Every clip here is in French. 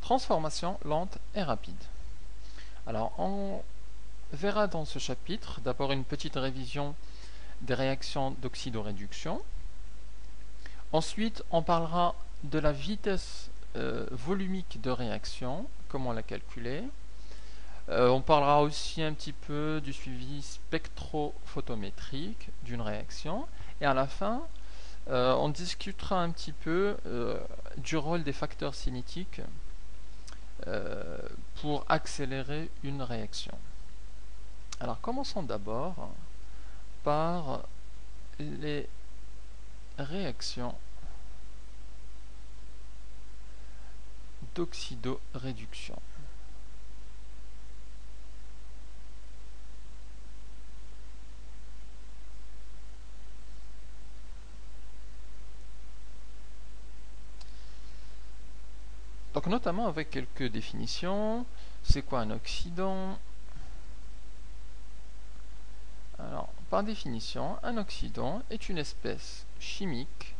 Transformation lente et rapide. Alors, on verra dans ce chapitre d'abord une petite révision des réactions d'oxydoréduction. Ensuite, on parlera de la vitesse volumique de réaction, comment la calculer. On parlera aussi un petit peu du suivi spectrophotométrique d'une réaction. Et à la fin, on discutera un petit peu du rôle des facteurs cinétiques pour accélérer une réaction. Alors commençons d'abord par les réactions d'oxydoréduction. Donc notamment avec quelques définitions. C'est quoi un oxydant? Alors, par définition, un oxydant est une espèce chimique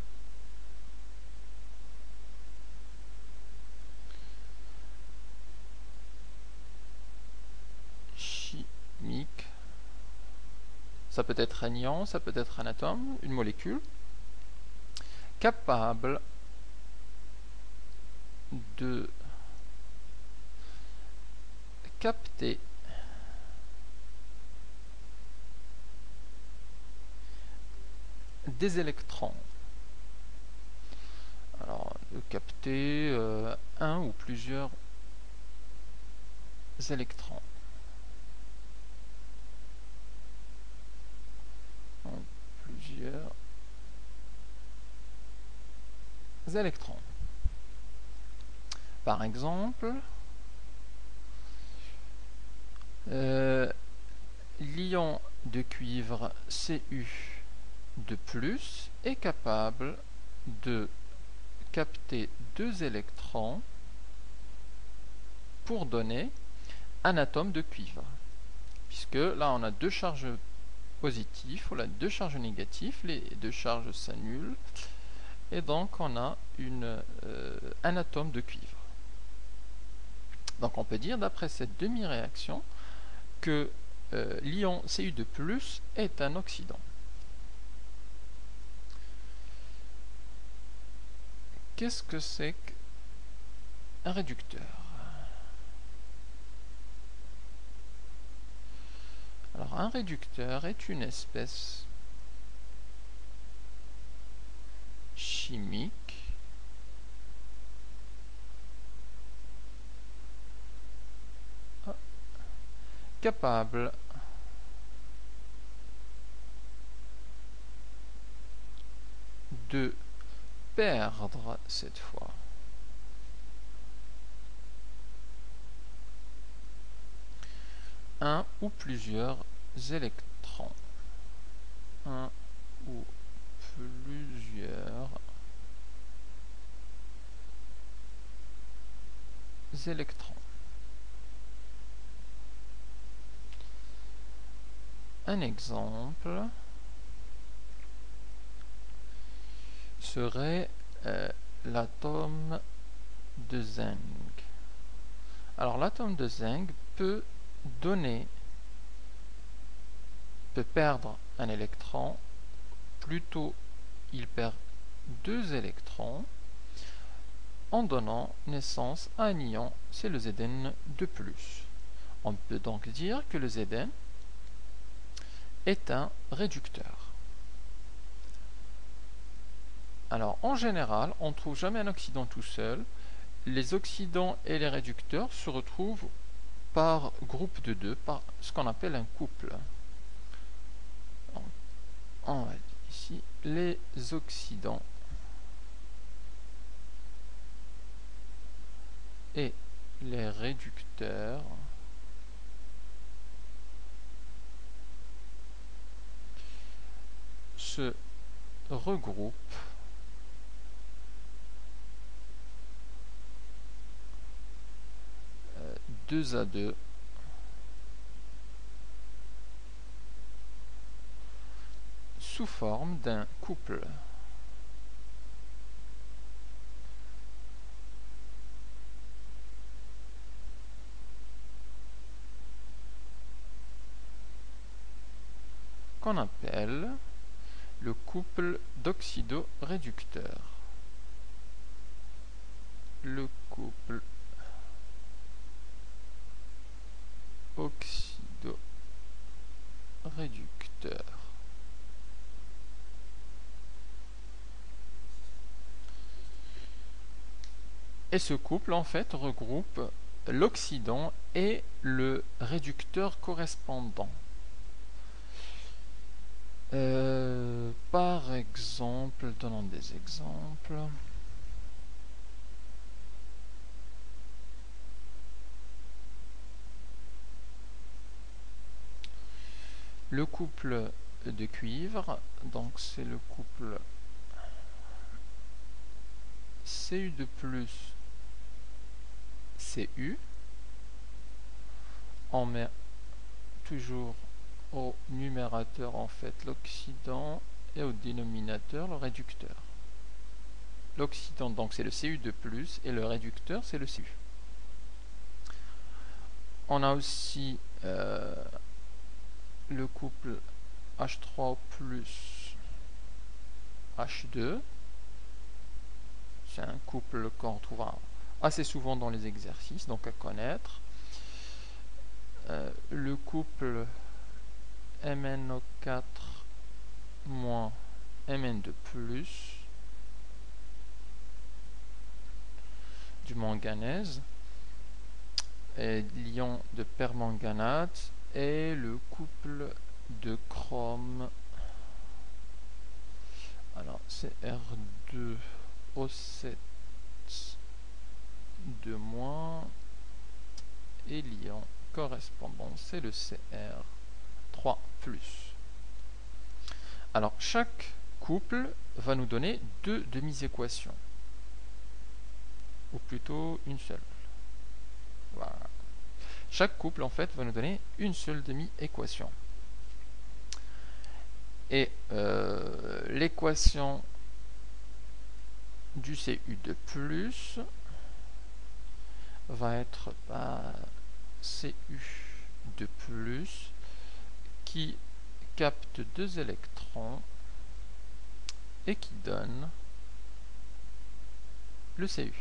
ça peut être un ion, ça peut être un atome, une molécule, capable de capter des électrons. Alors, de capter un ou plusieurs électrons. Plusieurs électrons. Par exemple, l'ion de cuivre Cu2+ est capable de capter 2 électrons pour donner un atome de cuivre. Puisque là on a 2 charges positives, on a 2 charges négatives, les 2 charges s'annulent, et donc on a un atome de cuivre. Donc on peut dire, d'après cette demi-réaction, que l'ion Cu2+ est un oxydant. Qu'est-ce que c'est qu'un réducteur? Alors un réducteur est une espèce chimique capable de perdre cette fois un ou plusieurs électrons. Un ou plusieurs électrons. Un exemple serait l'atome de zinc. Alors l'atome de zinc peut perdre un électron, plutôt il perd 2 électrons en donnant naissance à un ion, c'est le Zn2+. On peut donc dire que le Zn est un réducteur. Alors en général, on ne trouve jamais un oxydant tout seul. Les oxydants et les réducteurs se retrouvent par groupe de 2, par ce qu'on appelle un couple. On va dire ici les oxydants et les réducteurs se regroupent deux à deux sous forme d'un couple. qu'on appelle le couple d'oxydoréducteurs. Le couple oxydoréducteur. Et ce couple en fait regroupe l'oxydant et le réducteur correspondant. Par exemple, donnons des exemples. Le couple de cuivre, donc c'est le couple Cu de plus Cu. On met toujours au numérateur en fait l'oxydant et au dénominateur le réducteur. L'oxydant donc c'est le Cu de plus et le réducteur c'est le Cu. On a aussi le couple H3 plus H2. C'est un couple qu'on retrouvera assez souvent dans les exercices, donc à connaître. Le couple MnO4 moins Mn2 plus du manganèse et l'ion de permanganate et le couple de chrome, alors c'est R2O7 de moins et l'ion correspondant c'est le Cr3 plus. Alors chaque couple va nous donner deux demi-équations, ou plutôt une seule. Voilà. Chaque couple en fait va nous donner une seule demi-équation. Et l'équation du Cu de plus va être Cu de plus qui capte deux électrons et qui donne le Cu.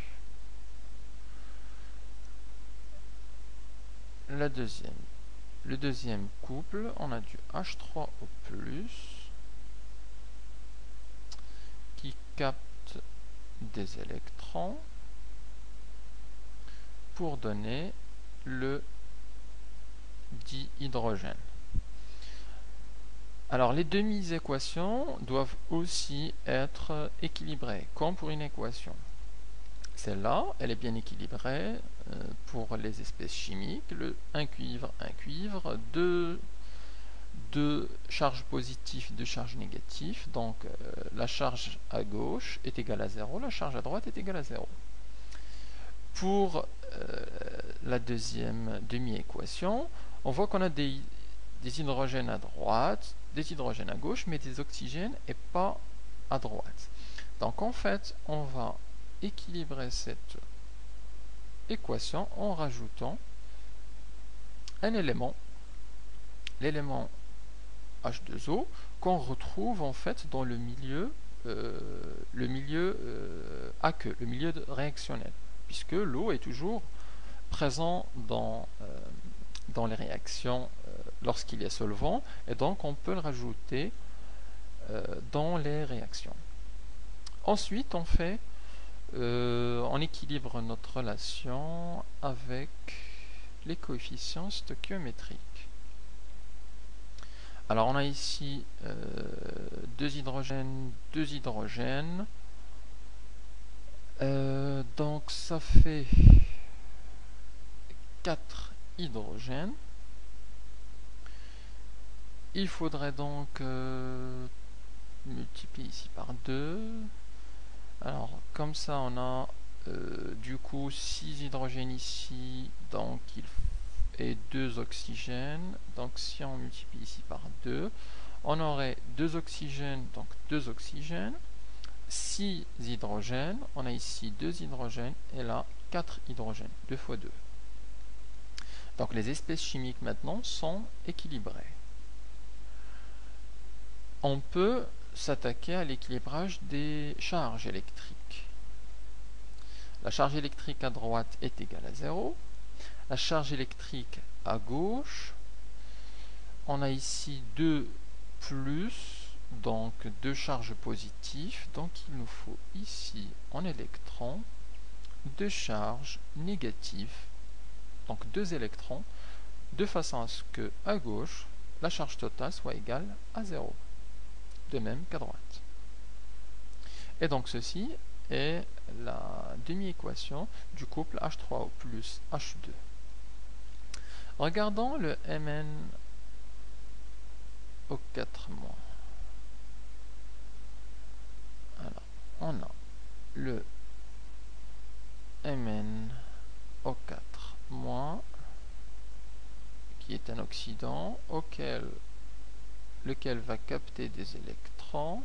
Le deuxième couple, on a du H3O+, qui capte des électrons pour donner le dihydrogène. Alors les demi-équations doivent aussi être équilibrées, comme pour une équation. Celle-là, elle est bien équilibrée pour les espèces chimiques. Un cuivre, deux charges positives et deux charges négatives. Donc la charge à gauche est égale à 0, la charge à droite est égale à 0. Pour la deuxième demi-équation, on voit qu'on a des hydrogènes à droite, des hydrogènes à gauche, mais des oxygènes et pas à droite. Donc en fait, on va équilibrer cette équation en rajoutant un élément, l'élément H2O, qu'on retrouve en fait dans le milieu aqueux, le milieu réactionnel, puisque l'eau est toujours présent dans les réactions lorsqu'il y a solvant, et donc on peut le rajouter dans les réactions. Ensuite, on équilibre notre relation avec les coefficients stoichiométriques. Alors on a ici deux hydrogènes, donc ça fait 4 hydrogènes. Il faudrait donc multiplier ici par 2. Alors comme ça on a du coup 6 hydrogènes ici, donc et 2 oxygènes. Donc si on multiplie ici par 2, on aurait 2 oxygènes, donc 2 oxygènes, 6 hydrogènes, on a ici 2 hydrogènes et là 4 hydrogènes, 2 fois 2. Donc les espèces chimiques maintenant sont équilibrées. on peut s'attaquer à l'équilibrage des charges électriques. La charge électrique à droite est égale à 0. La charge électrique à gauche, on a ici 2 plus, donc 2 charges positives. Donc il nous faut ici en électrons 2 charges négatives, donc 2 électrons, de façon à ce que à gauche, la charge totale soit égale à 0. De même qu'à droite. Et donc ceci est la demi-équation du couple H3O plus H2. Regardons le Mn au 4 mois. Alors, on a le Mn au 4 mois qui est un oxydant lequel va capter des électrons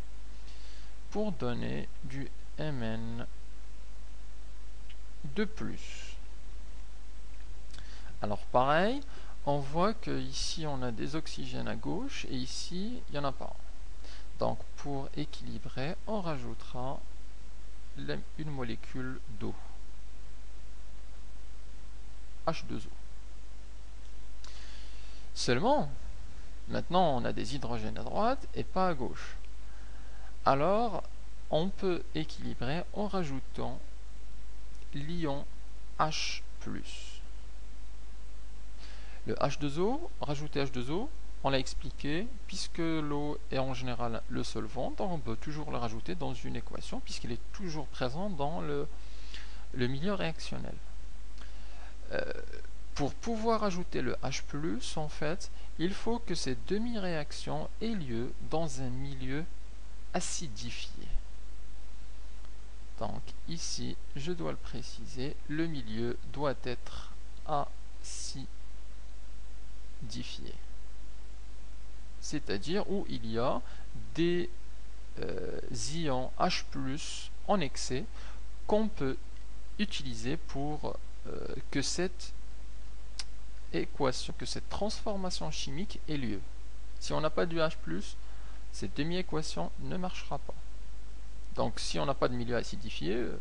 pour donner du Mn de plus. Alors pareil, on voit que ici on a des oxygènes à gauche et ici il n'y en a pas. Donc pour équilibrer, on rajoutera une molécule d'eau, H2O. Seulement, maintenant on a des hydrogènes à droite et pas à gauche. Alors, on peut équilibrer en rajoutant l'ion H+. Le H2O, rajouter H2O, on l'a expliqué, puisque l'eau est en général le solvant, donc on peut toujours le rajouter dans une équation, puisqu'il est toujours présent dans le milieu réactionnel. Pour pouvoir ajouter le H+, en fait, il faut que cette demi-réaction ait lieu dans un milieu acidifié. Donc ici, je dois le préciser, le milieu doit être acidifié. C'est-à-dire où il y a des ions H+ en excès qu'on peut utiliser pour que cette équation, que cette transformation chimique ait lieu. Si on n'a pas du H+, cette demi-équation ne marchera pas. Donc si on n'a pas de milieu acidifié, on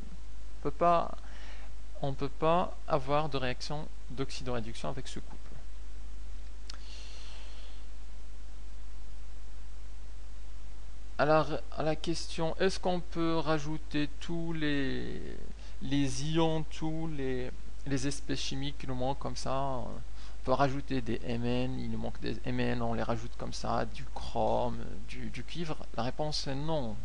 ne peut pas avoir de réaction d'oxydoréduction avec ce couple. Alors à la question, est-ce qu'on peut rajouter tous les ions, tous les espèces chimiques qui nous manquent comme ça? On peut rajouter des Mn, il nous manque des Mn, on les rajoute comme ça, du chrome, du cuivre. La réponse est non.